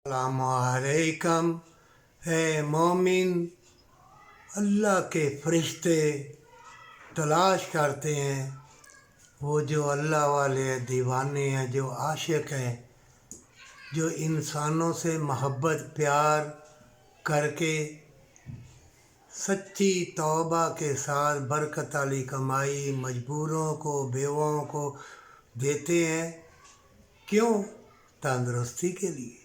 अस्सलाम वालेकुम। है मोमिन, अल्लाह के फरिश्ते तलाश करते हैं वो जो अल्लाह वाले दीवाने हैं, जो आशिक हैं, जो इंसानों से मोहब्बत प्यार करके सच्ची तौबा के साथ बरकत वाली कमाई मजबूरों को बेवों को देते हैं। क्यों? तंदुरुस्ती के लिए,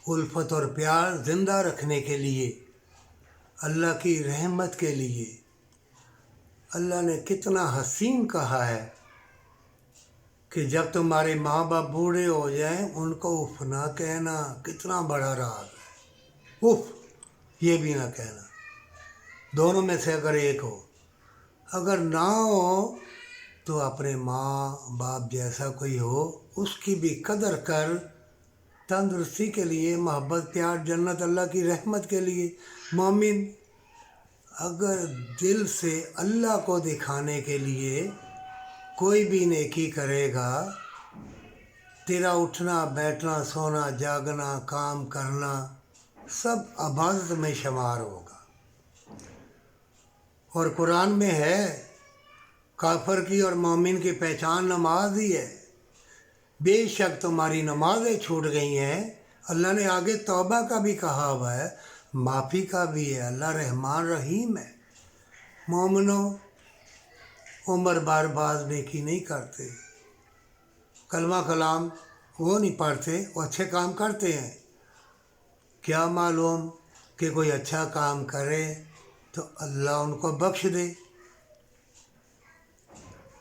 उल्फत और प्यार ज़िंदा रखने के लिए, अल्लाह की रहमत के लिए। अल्लाह ने कितना हसीन कहा है कि जब तुम्हारे माँ बाप बूढ़े हो जाएं उनको उफ ना कहना। कितना बड़ा राज है, उफ ये भी ना कहना। दोनों में से अगर एक हो, अगर ना हो तो अपने माँ बाप जैसा कोई हो उसकी भी कदर कर, तंदुरुस्ती के लिए, मोहब्बत प्यार जन्नत अल्लाह की रहमत के लिए। मोमिन अगर दिल से अल्लाह को दिखाने के लिए कोई भी नेकी करेगा, तेरा उठना बैठना सोना जागना काम करना सब इबादत में शुमार होगा। और कुरान में है काफिर की और मोमिन की पहचान नमाज ही है। बेशक तुम्हारी नमाजें छूट गई हैं, अल्लाह ने आगे तौबा का भी कहा हुआ है, माफ़ी का भी है। अल्लाह रहमान रहीम है। मोमिनो उम्र बार बाज नेकी नहीं करते, कलमा कलाम वो नहीं पढ़ते, वो अच्छे काम करते हैं। क्या मालूम कि कोई अच्छा काम करे तो अल्लाह उनको बख्श दे।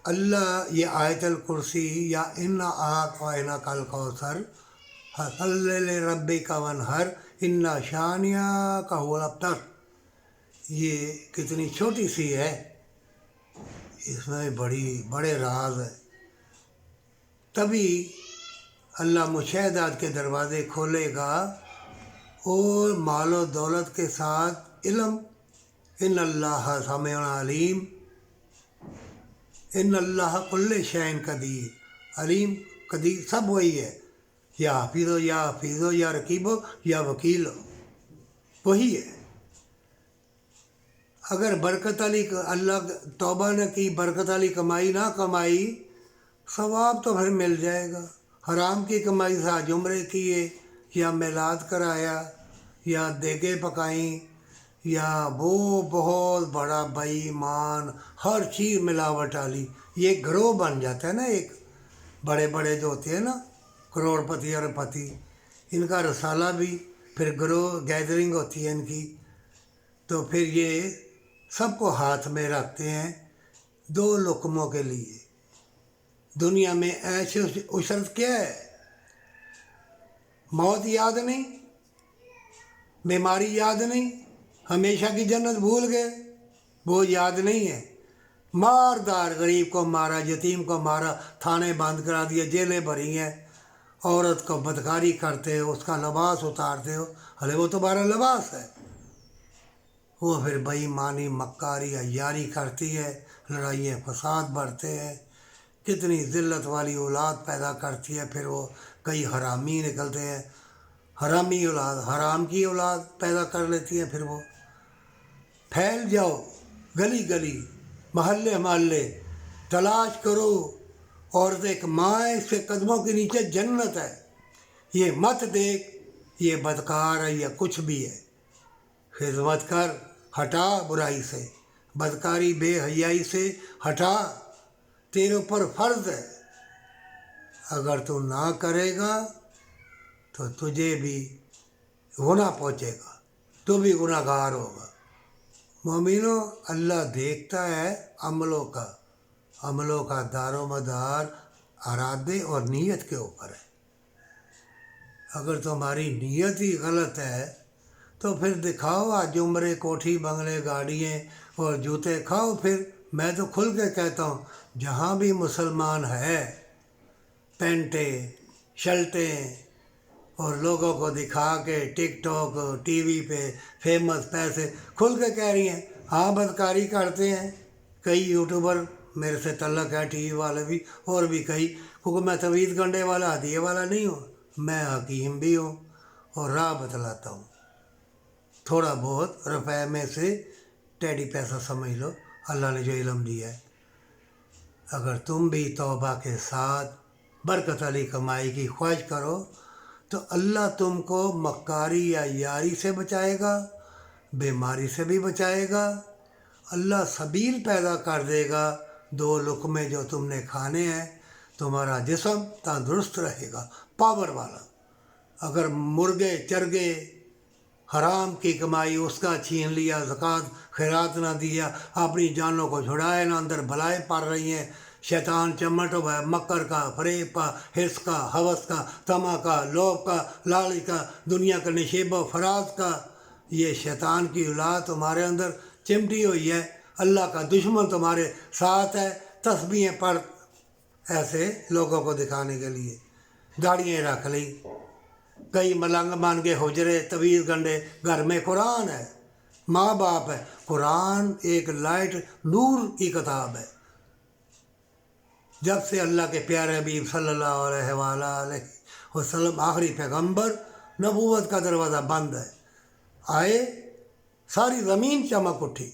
अल्लाह ये आयतल कुर्सी या इन्ना आना कल कौसर हसल रब्बी का वनहर इन्ना शानिया का हुआ अब्तर, ये कितनी छोटी सी है, इसमें बड़े राज है। तभी अल्लाह मुशाहदात के दरवाज़े खोलेगा और मालो दौलत के साथ इल्म। इन अल्लाह समीउन अलीम, इन अल्लाह कुल्ले शैइन कदीर, अलीम कदीर सब वही है। या हाफिज़ो या हफीज़ो या रकीबो या वकीलो, वही है। अगर बरकत अली अल्लाह तौबा न की, बरकत अली कमाई ना कमाई, सवाब तो फिर मिल जाएगा। हराम की कमाई से हज उम्रे किए या मिलाद कराया या देगे पकाई या वो बहुत बड़ा बेईमान हर चीज़ मिलावट वाली, ये ग्रोह बन जाता है ना। एक बड़े बड़े जो होते हैं ना करोड़पति अरबपति, इनका रसाला भी फिर ग्रोह गैदरिंग होती है इनकी। तो फिर ये सबको हाथ में रखते हैं दो लुकमों के लिए। दुनिया में ऐसे उशरत क्या है? मौत याद नहीं, बीमारी याद नहीं, हमेशा की जन्नत भूल गए, वो याद नहीं है। मारदार गरीब को मारा, यतीम को मारा, थाने बंद करा दिए, जेलें भरी हैं। औरत को बदकारी करते हो, उसका लिबास उतारते हो, अरे वो तुम्हारा लिबास है। वो फिर बेईमानी मक्कारी अय्यारी करती है, लड़ाइयाँ फसाद बढ़ते हैं, कितनी ज़िल्लत वाली औलाद पैदा करती है। फिर वो कई हरामी निकलते हैं, हरामी औलाद हराम की औलाद पैदा कर लेती है। फिर वो फैल जाओ गली गली महल्ले महल्ले, तलाश करो औरत एक माँ है, इसके कदमों के नीचे जन्नत है। ये मत देख ये बदकार है या कुछ भी है, खिदमत कर, हटा बुराई से, बदकारी बेहयाई से हटा, तेरे ऊपर फ़र्ज़ है। अगर तू ना करेगा तो तुझे भी गुनाह पहुँचेगा, तू भी गुनाहगार होगा। मोमिनो अल्लाह देखता है अमलों का दारोमदार इरादे और नीयत के ऊपर है। अगर तुम्हारी नीयत ही गलत है तो फिर दिखाओ आज उम्रे, कोठी बंगले गाड़ियाँ और जूते खाओ। फिर मैं तो खुल के कहता हूँ, जहाँ भी मुसलमान है पेंटें शर्टें और लोगों को दिखा के टिकटॉक टीवी पे फेमस पैसे खुल के कह रही हैं। हाँ बदकारी करते हैं कई यूट्यूबर, मेरे से तल्लक है टीवी वाले भी और भी कई, क्योंकि मैं तवीज़ गंडे वाला हदिये वाला नहीं हूँ। میں حکیم بھی ہوں اور راہ بتلاتا ہوں. تھوڑا بہت روپے میں سے ٹیڈی پیسہ سمجھ لو اللہ نے جو علم دیا ہے. اگر تم بھی توبہ کے ساتھ برکت والی کمائی کی خواہش کرو تو اللہ تم کو مکاری یا یاری سے بچائے گا، بیماری سے بھی بچائے گا. اللہ سبیل پیدا کر دے گا 2 لقمے جو تم نے کھانے ہیں، تمہارا جسم تندرست رہے گا، پاور والا. اگر مرغے چرگے حرام کی کمائی اس کا چھین لیا، زکوٰۃ خیرات نہ دیا، اپنی جانوں کو چھڑائے نہ، اندر بلائیں پڑ رہی ہیں، شیطان چمٹ ہوا ہے، مکر کا، فریب کا، حرص کا، ہوس کا، طمع کا، لوبھ کا، لالچ کا، دنیا کا نشیب و فراز کا. یہ شیطان کی اولاد تمہارے اندر چمٹی ہوئی ہے. اللہ کا دشمن تمہارے ساتھ ہے. تسبیحیں پڑھ ایسے لوگوں کو دکھانے کے لیے داڑھیاں رکھ لی، کئی ملنگ مان کے حجرے طویل گنڈے، گھر میں قرآن ہے، ماں باپ ہے. قرآن ایک لائٹ نور کی کتاب ہے. جب سے اللہ کے پیارے حبیب صلی اللہ علیہ وآلہ وسلم آخری پیغمبر، نبوت کا دروازہ بند ہے، آئے ساری زمین چمک اٹھی،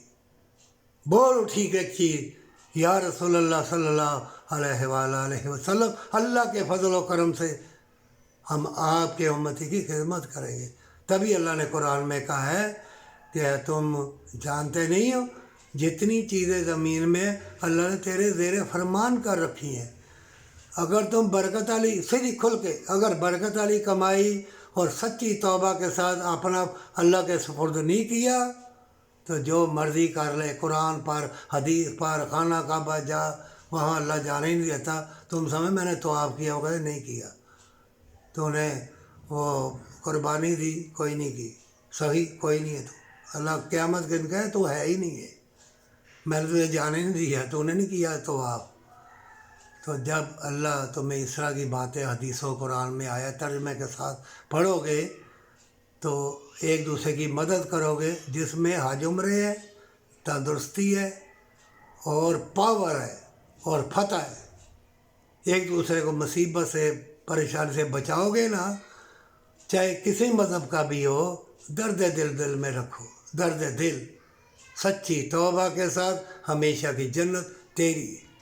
بول اٹھی کہ ایک چیز، یا رسول اللہ صلی اللہ علیہ وآلہ وسلم، اللہ کے فضل و کرم سے ہم آپ کے امتی کی خدمت کریں گے. تبھی اللہ نے قرآن میں کہا ہے کہ تم جانتے نہیں ہو جتنی چیزیں زمین میں اللہ نے تیرے زیر فرمان کر رکھی ہیں. اگر تم برکت والی سیدھی کھل کے اگر برکت والی کمائی اور سچی توبہ کے ساتھ اپنا اللہ کے سپرد نہیں کیا تو جو مرضی کر لے، قرآن پر، حدیث پر، خانہ کعبہ جا، وہاں اللہ جانے ہی نہیں دیتا. تم سمجھ میں نے طواف کیا ہوگا، نہیں کیا. تو نے وہ قربانی دی، کوئی نہیں کی، صحیح کوئی نہیں ہے. تو اللہ قیامت کے دن کہے تو ہے ہی نہیں ہے، میں نے تجھے جانے نہیں دیا، تو نے نہیں کیا طواف. تو جب اللہ تمہیں اس طرح کی باتیں حدیث و قرآن میں آیا ترجمے کے ساتھ پڑھو گے تو ایک دوسرے کی مدد کرو گے، جس میں حج عمرے ہے، تندرستی ہے اور پاور ہے اور فتح ہے. ایک دوسرے کو مصیبت سے، پریشانی سے بچاؤ گے نا، چاہے کسی مذہب کا بھی ہو. درد دل میں رکھو، درد دل. سچی توبہ کے ساتھ ہمیشہ کی جنت تیری ہے.